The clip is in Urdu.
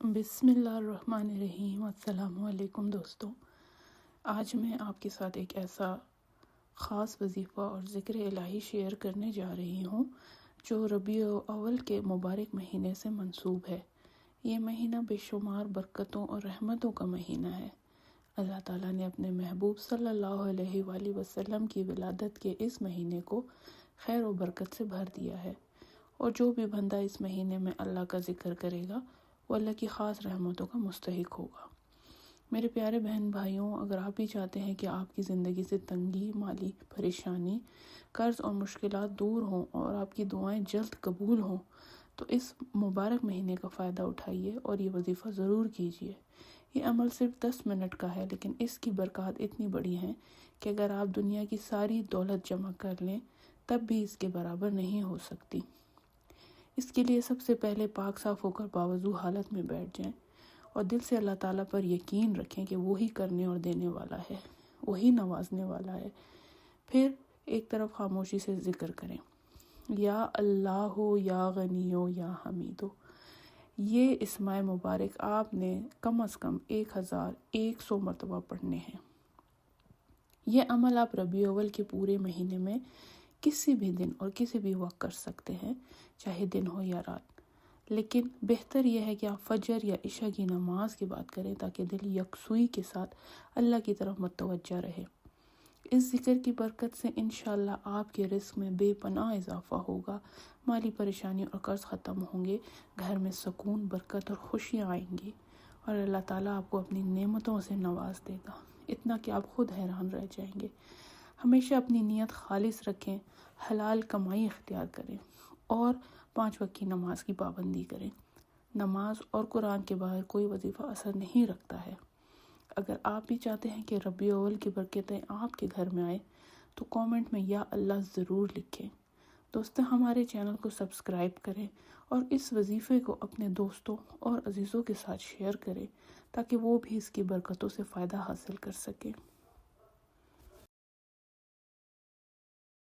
بسم اللہ الرحمن الرحیم۔ السلام علیکم دوستوں، آج میں آپ کے ساتھ ایک ایسا خاص وظیفہ اور ذکر الہی شیئر کرنے جا رہی ہوں جو ربیع الاول کے مبارک مہینے سے منسوب ہے۔ یہ مہینہ بے شمار برکتوں اور رحمتوں کا مہینہ ہے۔ اللہ تعالیٰ نے اپنے محبوب صلی اللہ علیہ وآلہ وسلم کی ولادت کے اس مہینے کو خیر و برکت سے بھر دیا ہے، اور جو بھی بندہ اس مہینے میں اللہ کا ذکر کرے گا وہ اللہ کی خاص رحمتوں کا مستحق ہوگا۔ میرے پیارے بہن بھائیوں، اگر آپ بھی چاہتے ہیں کہ آپ کی زندگی سے تنگی، مالی پریشانی، قرض اور مشکلات دور ہوں اور آپ کی دعائیں جلد قبول ہوں، تو اس مبارک مہینے کا فائدہ اٹھائیے اور یہ وظیفہ ضرور کیجیے۔ یہ عمل صرف 10 منٹ کا ہے، لیکن اس کی برکات اتنی بڑی ہیں کہ اگر آپ دنیا کی ساری دولت جمع کر لیں تب بھی اس کے برابر نہیں ہو سکتی۔ اس کے لیے سب سے پہلے پاک صاف ہو کر باوضو حالت میں بیٹھ جائیں اور دل سے اللہ تعالیٰ پر یقین رکھیں کہ وہی کرنے اور دینے والا ہے، وہی نوازنے والا ہے۔ پھر ایک طرف خاموشی سے ذکر کریں، یا اللہ ہو، یا غنی ہو، یا حمید ہو۔ یہ اسماء مبارک آپ نے کم از کم 1100 مرتبہ پڑھنے ہیں۔ یہ عمل آپ ربیع الاول کے پورے مہینے میں کسی بھی دن اور کسی بھی وقت کر سکتے ہیں، چاہے دن ہو یا رات۔ لیکن بہتر یہ ہے کہ آپ فجر یا عشاء کی نماز کے بعد کریں تاکہ دل یکسوئی کے ساتھ اللہ کی طرف متوجہ رہے۔ اس ذکر کی برکت سے انشاءاللہ آپ کے رزق میں بے پناہ اضافہ ہوگا، مالی پریشانی اور قرض ختم ہوں گے، گھر میں سکون، برکت اور خوشیاں آئیں گی، اور اللہ تعالیٰ آپ کو اپنی نعمتوں سے نواز دے گا، اتنا کہ آپ خود حیران رہ جائیں گے۔ ہمیشہ اپنی نیت خالص رکھیں، حلال کمائی اختیار کریں اور 5 وقت کی نماز کی پابندی کریں۔ نماز اور قرآن کے بغیر کوئی وظیفہ اثر نہیں رکھتا ہے۔ اگر آپ بھی چاہتے ہیں کہ ربیع الاول کی برکتیں آپ کے گھر میں آئیں تو کامنٹ میں یا اللہ ضرور لکھیں۔ دوستوں، ہمارے چینل کو سبسکرائب کریں اور اس وظیفے کو اپنے دوستوں اور عزیزوں کے ساتھ شیئر کریں تاکہ وہ بھی اس کی برکتوں سے فائدہ حاصل کر سکیں۔